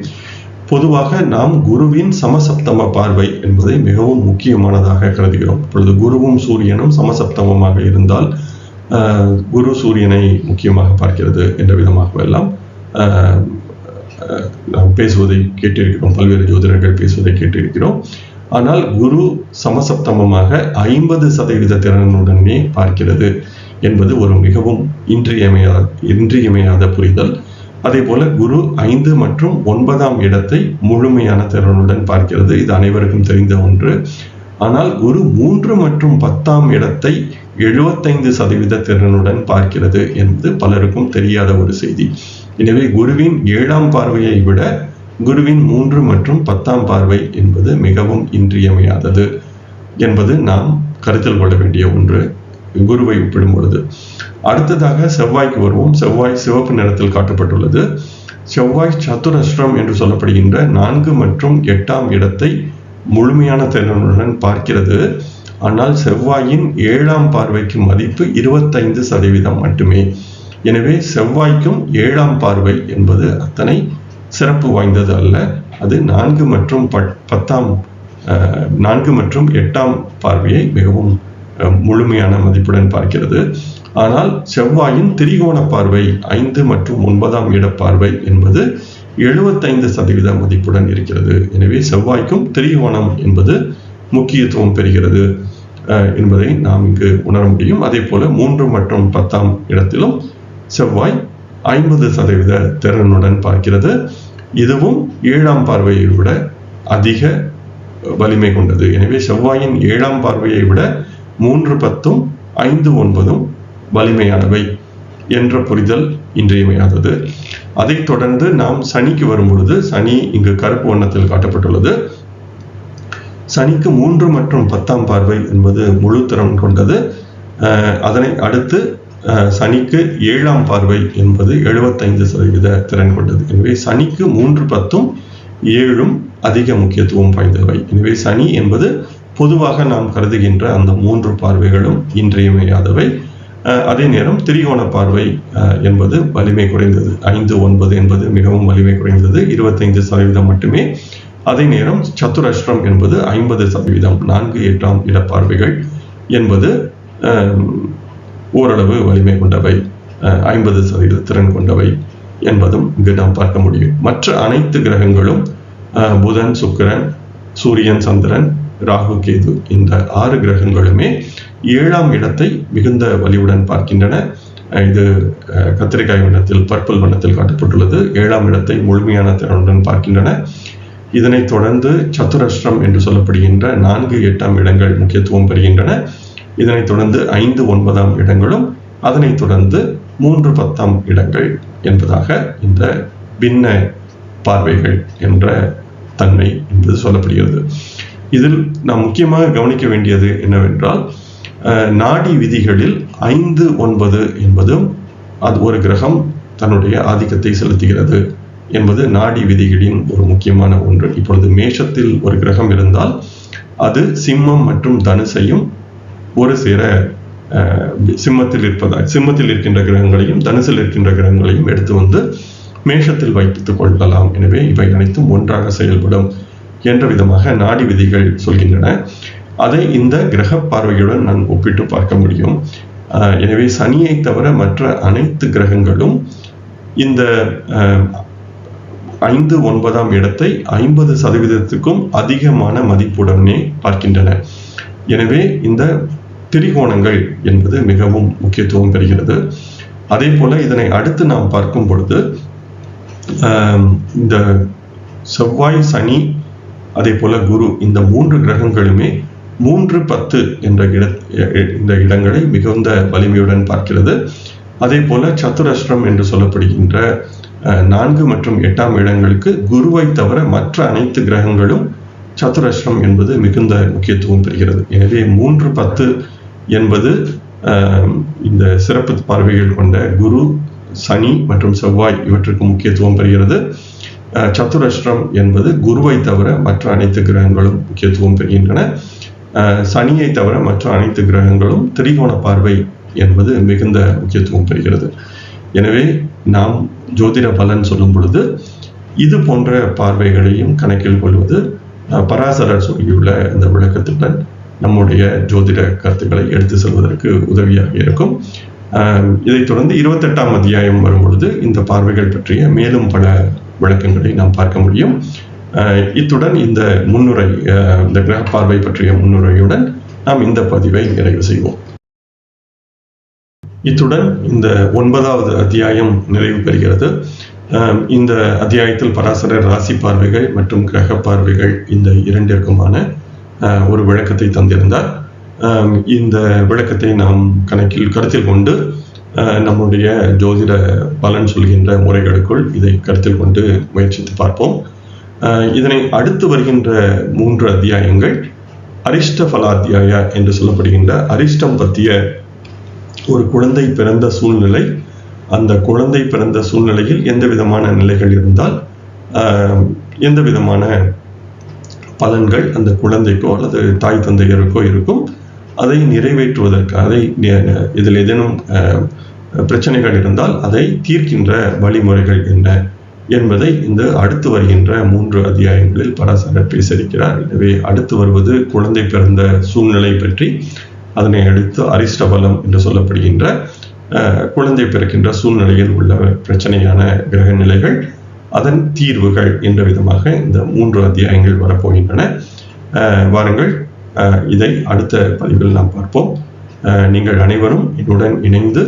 பொதுவாக நாம் குருவின் சமசப்தம பார்வை என்பதை மிகவும் முக்கியமானதாக கருதுகிறோம். இப்பொழுது குருவும் சூரியனும் சமசப்தமமாக இருந்தால் குரு சூரியனை முக்கியமாக பார்க்கிறது என்ற விதமாக எல்லாம் நாம் பேசுவதை கேட்டிருக்கிறோம், பல்வேறு ஜோதிடர்கள் பேசுவதை கேட்டிருக்கிறோம். ஆனால் குரு சமசப்தமமாக 50% திறனுடனே பார்க்கிறது என்பது ஒரு மிகவும் இன்றியமையாத புரிதல். அதே போல குரு 5 மற்றும் 9ஆம் இடத்தை முழுமையான திறனுடன் பார்க்கிறது. இது அனைவருக்கும் தெரிந்த ஒன்று. ஆனால் குரு 3 மற்றும் 10ஆம் இடத்தை 75% திறனுடன் பார்க்கிறது என்பது பலருக்கும் தெரியாத ஒரு செய்தி. எனவே குருவின் 7ஆம் பார்வையை விட குருவின் 3 மற்றும் 10ஆம் பார்வை என்பது மிகவும் இன்றியமையாதது என்பது நாம் கருத்தில் கொள்ள வேண்டிய ஒன்று. குருவை ஒப்பிடும் பொழுது. அடுத்ததாக செவ்வாய்க்கு வருவோம். செவ்வாய் சிவப்பு நிறத்தில் காட்டப்பட்டுள்ளது. செவ்வாய் சதுரஸ்ரம் என்று சொல்லப்படுகின்ற 4 மற்றும் 8ஆம் இடத்தை முழுமையான திறனுடன் பார்க்கிறது. ஆனால் செவ்வாயின் 7ஆம் பார்வைக்கு மதிப்பு 25% மட்டுமே. எனவே செவ்வாய்க்கும் 7ஆம் பார்வை என்பது அத்தனை சிறப்பு வாய்ந்தது அல்ல. அது 4 மற்றும் 8ஆம் பார்வையை மிகவும் முழுமையான மதிப்புடன் பார்க்கிறது. ஆனால் செவ்வாயின் திரிகோண பார்வை 5 மற்றும் 9ஆம் இட பார்வை என்பது 75% மதிப்புடன் இருக்கிறது. எனவே செவ்வாய்க்கும் திரிகோணம் என்பது முக்கியத்துவம் பெறுகிறது என்பதை நாம் இங்கு உணர முடியும். அதே போல 3 மற்றும் 10ஆம் இடத்திலும் செவ்வாய் 50% திறனுடன் பார்க்கிறது. இதுவும் 7ஆம் பார்வையை விட அதிக வலிமை கொண்டது. எனவே செவ்வாயின் 7ஆம் பார்வையை விட 3, 10, 5, 9 வலிமையானவை என்ற புரிதல் இன்றியமையாதது. அதைத் தொடர்ந்து நாம் சனிக்கு வரும் பொழுது, சனி இங்கு கருப்பு வண்ணத்தில் காட்டப்பட்டுள்ளது. சனிக்கு 3 மற்றும் 10ஆம் பார்வை என்பது முழு திறன் கொண்டது. அதனை அடுத்து சனிக்கு 7ஆம் பார்வை என்பது 75% திறன் கொண்டது. எனவே சனிக்கு 3, 10, 7 அதிக முக்கியத்துவம் வாய்ந்தவை. எனவே சனி என்பது பொதுவாக நாம் கருதுகின்ற அந்த 3 பார்வைகளும் இன்றியமையாதவை. அதே நேரம் திரிகோண பார்வை என்பது வலிமை குறைந்தது. 5, 9 என்பது மிகவும் வலிமை குறைந்தது, 25% மட்டுமே. அதே நேரம் சதுரஸ்ரம் என்பது 50%, 4, 8ஆம் இட பார்வைகள் என்பது ஓரளவு வலிமை கொண்டவை, 50% திறன் கொண்டவை என்பதும் இங்கு நாம் பார்க்க முடியும். மற்ற அனைத்து கிரகங்களும் புதன், சுக்கிரன், சூரியன், சந்திரன், ராகு, கேது இந்த 6 கிரகங்களுமே 7ஆம் இடத்தை மிகுந்த வலிவுடன் பார்க்கின்றன. இது கத்திரிக்காய் வண்ணத்தில், பர்பிள் வண்ணத்தில் காட்டப்பட்டுள்ளது. 7ஆம் இடத்தை முழுமையான திறனுடன் பார்க்கின்றன. இதனைத் தொடர்ந்து சதுரஸ்ரம் என்று சொல்லப்படுகின்ற 4, 8ஆம் இடங்கள் முக்கியத்துவம் பெறுகின்றன. இதனைத் தொடர்ந்து 5, 9ஆம் இடங்களும், அதனைத் தொடர்ந்து 3, 10ஆம் இடங்கள் என்பதாக இந்த பின்ன பார்வைகள் என்ற தன்மை என்பது சொல்லப்படுகிறது. இதில் நாம் முக்கியமாக கவனிக்க வேண்டியது என்னவென்றால், நாடி விதிகளில் 5, 9 என்பதும் அது ஒரு கிரகம் தன்னுடைய ஆதிக்கத்தை செலுத்துகிறது என்பது நாடி விதிகளின் ஒரு முக்கியமான ஒன்று. இப்பொழுது மேஷத்தில் ஒரு கிரகம் இருந்தால் அது சிம்மம் மற்றும் தனுசையும் ஒரு சேர சிம்மத்தில் இருக்கின்ற கிரகங்களையும் தனுசில் இருக்கின்ற கிரகங்களையும் எடுத்து வந்து மேஷத்தில் வைத்துக் கொள்ளலாம். எனவே இவை அனைத்தும் ஒன்றாக செயல்படும் என்ற விதமாக நாடி விதிகள் சொல்கின்றன. அதை இந்த கிரக பார்வையுடன் நான் ஒப்பிட்டு பார்க்க முடியும். எனவே சனியை தவிர மற்ற அனைத்து கிரகங்களும் இந்த 5, 9ஆம் இடத்தை 50%க்கும் அதிகமான மதிப்புடனே பார்க்கின்றன. எனவே இந்த திரிகோணங்கள் என்பது மிகவும் முக்கியத்துவம் பெறுகிறது. அதே போல இதனை அடுத்து நாம் பார்க்கும் பொழுது இந்த செவ்வாய், சனி, அதே போல குரு இந்த 3 கிரகங்களுமே 3, 10 என்ற இந்த இடங்களை மிகுந்த வலிமையுடன் பார்க்கிறது. அதே போல சதுரஸ்ரம் என்று சொல்லப்படுகின்ற 4 மற்றும் 8ஆம் இடங்களுக்கு குருவை தவிர மற்ற அனைத்து கிரகங்களும் சதுரஸ்ரம் என்பது மிகுந்த முக்கியத்துவம் பெறுகிறது. எனவே 3, 10 என்பது இந்த சிறப்பு பார்வைகள் கொண்ட குரு, சனி மற்றும் செவ்வாய் இவற்றுக்கு முக்கியத்துவம் பெறுகிறது. சதுரஸ்ரம் என்பது குருவை தவிர மற்ற அனைத்து கிரகங்களும் முக்கியத்துவம் பெறுகின்றன. சனியை தவிர மற்ற அனைத்து கிரகங்களும் திரிகோண பார்வை என்பது மிகுந்த முக்கியத்துவம் பெறுகிறது. எனவே நாம் ஜோதிட பலன் சொல்லும் பொழுது இது போன்ற பார்வைகளையும் கணக்கில் கொள்வது பராசரர் சொல்லியுள்ள இந்த விளக்கத்துடன் நம்முடைய ஜோதிட கருத்துக்களை எடுத்து செல்வதற்கு உதவியாக இருக்கும். இதைத் தொடர்ந்து 28ஆம் அத்தியாயம் வரும் பொழுது இந்த பார்வைகள் பற்றிய மேலும் பல விளக்கங்களை நாம் பார்க்க முடியும். இத்துடன் இந்த முன்னுரை, இந்த கிரக பார்வை பற்றிய முன்னுரையுடன் நாம் இந்த பதிவை நிறைவு செய்வோம். இத்துடன் இந்த 9வது அத்தியாயம் நிறைவு பெறுகிறது. இந்த அத்தியாயத்தில் பராசரர் ராசி பார்வைகள் மற்றும் கிரக பார்வைகள் இந்த இரண்டிற்குமான ஒரு விளக்கத்தை தந்திருந்தார். இந்த விளக்கத்தை நாம் கருத்தில் கொண்டு நம்முடைய ஜோதிட பலன் சொல்கின்ற முறைகளுக்குள் இதை கருத்தில் கொண்டு முயற்சித்து பார்ப்போம். இதனை அடுத்து வருகின்ற 3 அத்தியாயங்கள் அரிஷ்ட பலாத்தியாய என்று சொல்லப்படுகின்ற அரிஷ்டம் பற்றிய ஒரு குழந்தை பிறந்த சூழ்நிலை, அந்த குழந்தை பிறந்த சூழ்நிலையில் எந்த விதமான நிலைகள் இருந்தால் எந்த விதமான பலன்கள் அந்த குழந்தைக்கோ அல்லது தாய் தந்தையருக்கோ இருக்கும், அதை நிறைவேற்றுவதற்காக இதில் ஏதேனும் பிரச்சனைகள் இருந்தால் அதை தீர்க்கின்ற வழிமுறைகள் என்ன என்பதை இந்த அடுத்து வருகின்ற 3 அத்தியாயங்களில் பராசரர் பேசியிருக்கிறார். எனவே அடுத்து வருவது குழந்தை பிறந்த சூழ்நிலை பற்றி, அதனை அடுத்து அரிஷ்டபலம் என்று சொல்லப்படுகின்ற குழந்தை பிறக்கின்ற சூழ்நிலையில் உள்ள பிரச்சனையான கிரக நிலைகள், அதன் தீர்வுகள் என்ற விதமாக இந்த 3 அத்தியாயங்கள் வரப்போகின்றன. வாருங்கள், இதை அடுத்த பதிவில் நாம் பார்ப்போம். நீங்கள் அனைவரும் என்னுடன் இணைந்து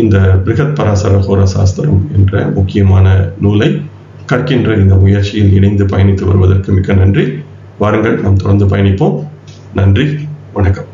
இந்த பிருகத் பராசர ஹோர சாஸ்திரம் என்ற முக்கியமான நூலை கற்கின்ற இந்த முயற்சியில் இணைந்து பயணித்து வருவதற்கு மிக்க நன்றி. வாருங்கள், நாம் தொடர்ந்து பயணிப்போம். நன்றி, வணக்கம்.